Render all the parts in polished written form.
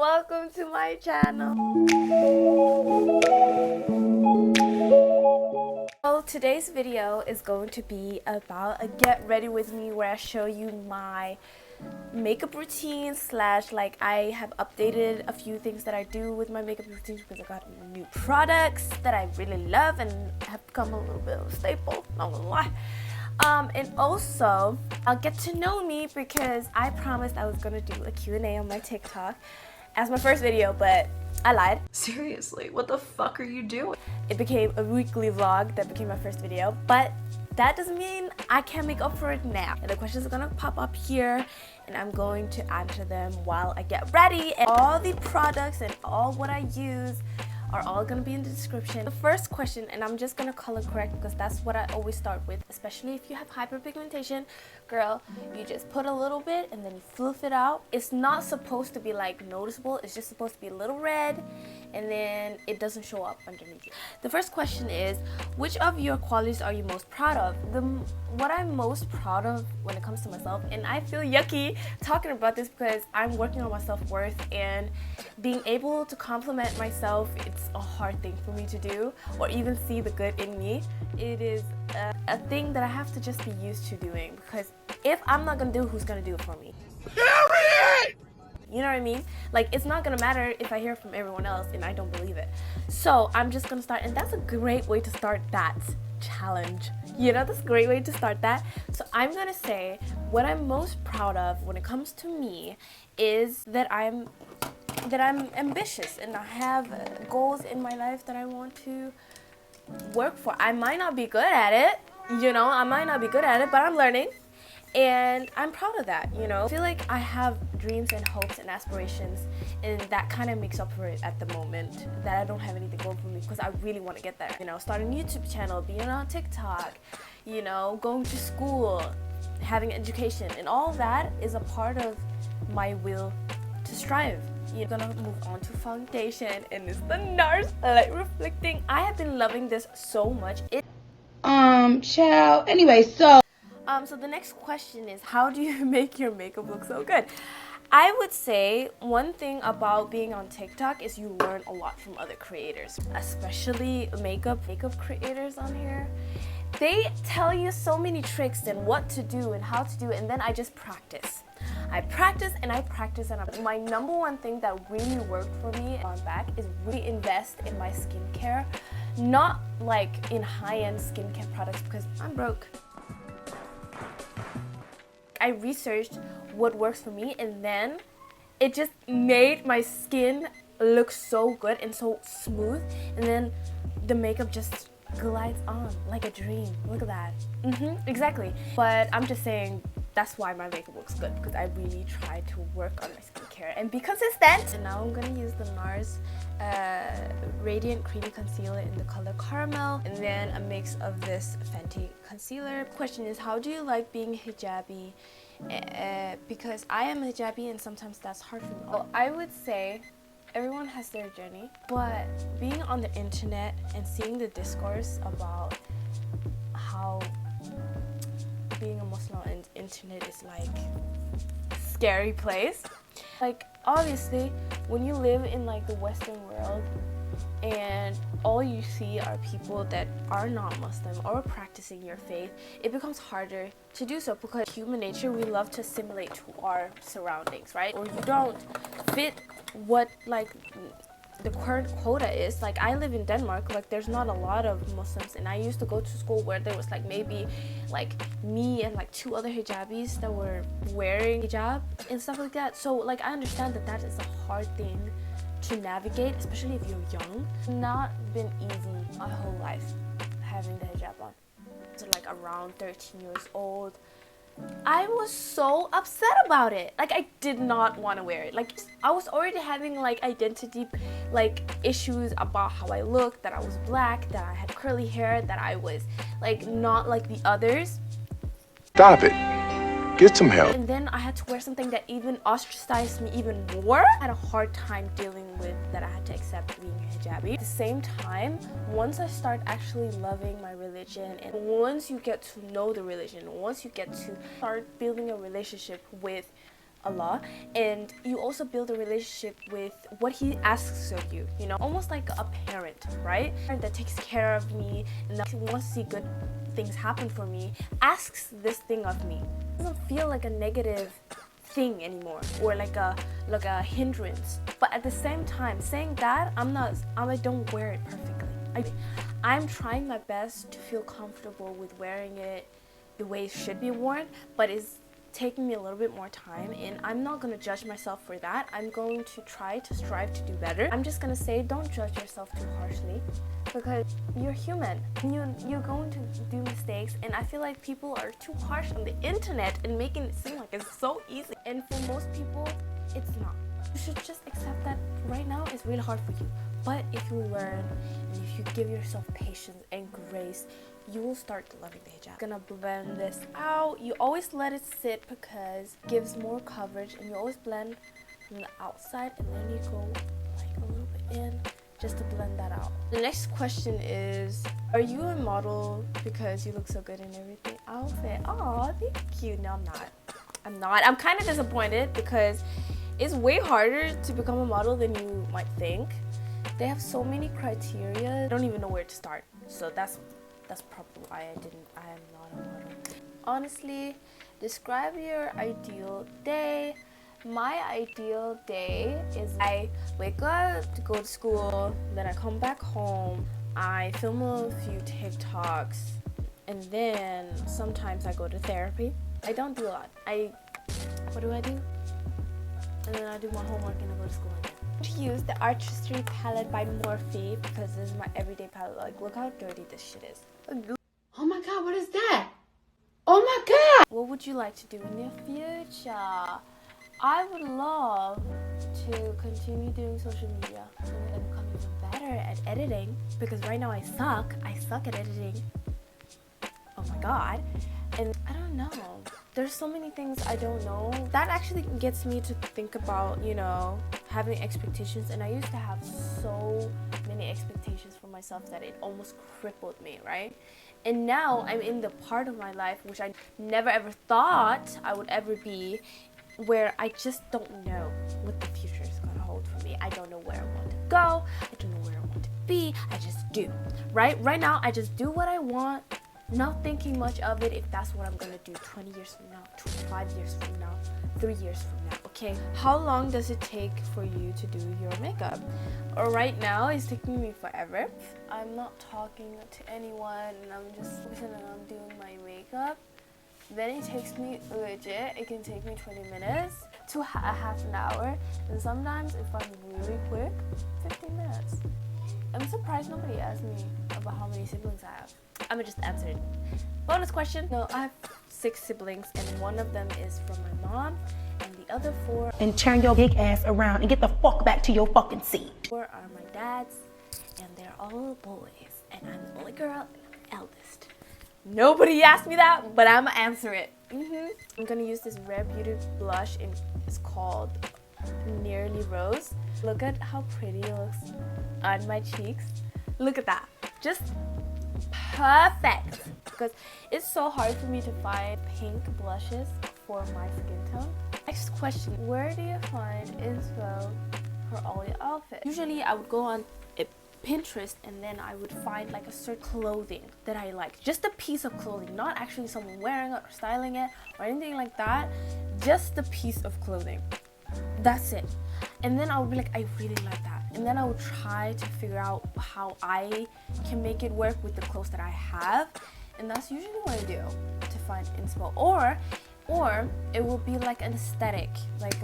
welcome to my channel. So today's video is going to be about a get ready with me where I show you my makeup routine slash like I have updated a few things that I do with my makeup routine because I got new products that I really love and have become a little bit of a staple, not gonna lie. And also I'll get to know me because I promised I was gonna do a Q&A on my TikTok as my first video, but I lied. Seriously, what the fuck are you doing? It became a weekly vlog that became my first video, but that doesn't mean I can't make up for it now. And the questions are gonna pop up here and I'm going to answer them while I get ready. And all the products and all what I use are all gonna be in the description. The first question, and I'm just gonna color correct because that's what I always start with, especially if you have hyperpigmentation. Girl, you just put a little bit and then you fluff it out. It's not supposed to be like noticeable, it's just supposed to be a little red and then it doesn't show up underneath you. The first question is, which of your qualities are you most proud of? What I'm most proud of when it comes to myself, and I feel yucky talking about this because I'm working on my self-worth, and being able to compliment myself, it's a hard thing for me to do, or even see the good in me. It is a thing that I have to just be used to doing, because if I'm not gonna do it, who's gonna do it for me? Period! You know what I mean? Like, it's not gonna matter if I hear from everyone else and I don't believe it. So I'm just gonna start, and that's a great way to start that challenge. You know, that's a great way to start that. So I'm gonna say what I'm most proud of when it comes to me is that I'm ambitious and I have goals in my life that I want to work for. I might not be good at it, you know, I might not be good at it, but I'm learning. And I'm proud of that, you know. I feel like I have dreams and hopes and aspirations, and that kind of makes up for it at the moment that I don't have anything going for me, because I really want to get there. You know, starting a YouTube channel, being on TikTok, you know, going to school, having education, and all that is a part of my will to strive. You're gonna move on to foundation, and it's the NARS Light Reflecting. I have been loving this so much. Child. Anyway, so the next question is, how do you make your makeup look so good? I would say one thing about being on TikTok is you learn a lot from other creators, especially makeup creators on here. They tell you so many tricks and what to do and how to do it, and then I just practice. I practice and my number one thing that really worked for me on back is really invest in my skincare, not like in high-end skincare products because I'm broke. I researched what works for me, and then it just made my skin look so good and so smooth, and then the makeup just glides on like a dream. Look at that. Exactly. But I'm just saying that's why my makeup looks good, because I really try to work on my skincare and be consistent. And now I'm gonna use the NARS Radiant Creamy Concealer in the color Caramel, and then a mix of this Fenty concealer. Question is, how do you like being hijabi? Because I am hijabi and sometimes that's hard for me. Well, I would say everyone has their journey, but being on the internet and seeing the discourse about how being a Muslim on the internet is like a scary place. Like, obviously, when you live in like the Western world and all you see are people that are not Muslim or practicing your faith, it becomes harder to do so, because human nature, we love to assimilate to our surroundings, right? Or you don't fit what like the current quota is. Like, I live in Denmark, like there's not a lot of Muslims, and I used to go to school where there was like maybe like me and like 2 other hijabis that were wearing hijab and stuff like that. So like I understand that that is a hard thing to navigate, especially if you're young. It's not been easy my whole life having the hijab on. So like around 13 years old, I was so upset about it. Like, I did not want to wear it. Like, I was already having like identity like issues about how I looked, that I was black, that I had curly hair, that I was like not like the others. Stop it. Get some help. And then I had to wear something that even ostracized me even more. I had a hard time dealing with that I had to accept being a hijabi. At the same time, once I start actually loving my religion, and once you get to know the religion, once you get to start building a relationship with Allah, and you also build a relationship with what he asks of you, you know, almost like a parent, right? That takes care of me and that wants to see good things happen for me, asks this thing of me. It doesn't feel like a negative thing anymore, or like a hindrance. But at the same time, saying that, I don't wear it perfectly. I'm trying my best to feel comfortable with wearing it the way it should be worn, but it's taking me a little bit more time, and I'm not going to judge myself for that. I'm going to try to strive to do better. I'm just going to say, don't judge yourself too harshly, because you're human. You're going to do mistakes, and I feel like people are too harsh on the internet and making it seem like it's so easy. And for most people, it's not. You should just accept that right now it's really hard for you. But if you learn, and if you give yourself patience and grace, you will start loving the hijab. I'm gonna blend this out. You always let it sit because it gives more coverage, and you always blend from the outside, and then you go like a little bit in just to blend that out. The next question is, are you a model because you look so good in everything outfit? Oh, thank you. No, I'm not. I'm kind of disappointed because it's way harder to become a model than you might think. They have so many criteria. I don't even know where to start. So that's probably why I am not a model. Honestly, describe your ideal day. My ideal day is I wake up to go to school, then I come back home, I film a few TikToks, and then sometimes I go to therapy. I don't do a lot. What do? And then I do my homework and I go to school again. To use the Artistry palette by Morphe because this is my everyday palette. Like, look how dirty this shit is. Oh my god, what is that? Oh my god! What would you like to do in the future? I would love to continue doing social media and become even better at editing, because right now I suck at editing. Oh my god. And I don't know. There's so many things I don't know. That actually gets me to think about, you know, having expectations. And I used to have so many expectations for myself that it almost crippled me, right? And now I'm in the part of my life which I never ever thought I would ever be, where I just don't know what the future is going to hold for me. I don't know where I want to go. I don't know where I want to be. I just do, right? Right now, I just do what I want, not thinking much of it if that's what I'm going to do 20 years from now, 5 years from now, 3 years from now, okay? How long does it take for you to do your makeup? Right now, it's taking me forever. I'm not talking to anyone, and I'm just focusing on doing my makeup. Then it takes me legit, it can take me 20 minutes to a half an hour, and sometimes if I'm really quick, 15 minutes. I'm surprised nobody asked me about how many siblings I have. I'm gonna just answer it. Bonus question. No, I have 6 siblings, and one of them is from my mom, and the other 4 And turn your big ass around and get the fuck back to your fucking seat. are my dad's, and they're all boys, and I'm the only girl, eldest. Nobody asked me that, but I'm gonna answer it. I'm gonna use this Rare Beauty blush, and it's called Nearly Rose. Look at how pretty it looks on my cheeks. Look at that. Just perfect. Because it's so hard for me to find pink blushes for my skin tone. Next question. Where do you find inspo for all your outfits? Usually I would go on Pinterest, and then I would find like a certain clothing that I like. Just a piece of clothing, not actually someone wearing it or styling it or anything like that. Just a piece of clothing. That's it. And then I would be like, I really like that. And then I would try to figure out how I can make it work with the clothes that I have. And that's usually what I do to find inspo. Or it will be like an aesthetic, like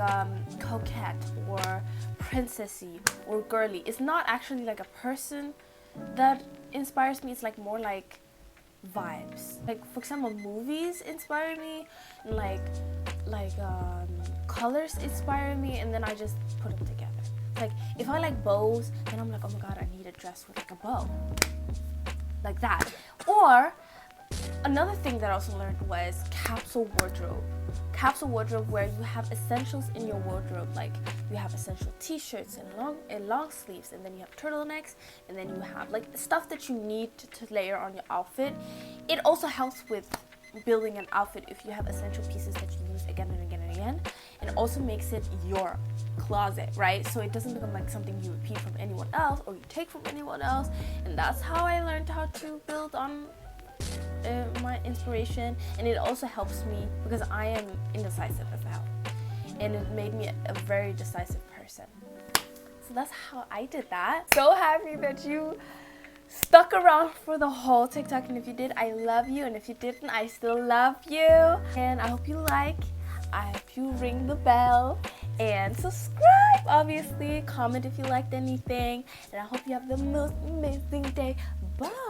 coquette or princessy or girly. It's not actually like a person that inspires me. It's like more like vibes. Like, for example, movies inspire me, and like colors inspire me, and then I just put them together. Like, if I like bows, then I'm like, oh my god, I need a dress with like a bow, like that. Or another thing that I also learned was capsule wardrobe. Capsule wardrobe, where you have essentials in your wardrobe, like you have essential t-shirts and long sleeves, and then you have turtlenecks, and then you have like stuff that you need to layer on your outfit. It also helps with building an outfit if you have essential pieces that you use again and again and again. And it also makes it your closet, right? So it doesn't become like something you repeat from anyone else or you take from anyone else. And that's how I learned how to build on my inspiration. And it also helps me because I am indecisive as hell, and it made me a very decisive person. So that's how I did that. So happy that you stuck around for the whole TikTok, and if you did, I love you, and if you didn't, I still love you. And I hope you like, I hope you ring the bell and subscribe, obviously. Comment if you liked anything, and I hope you have the most amazing day. Bye.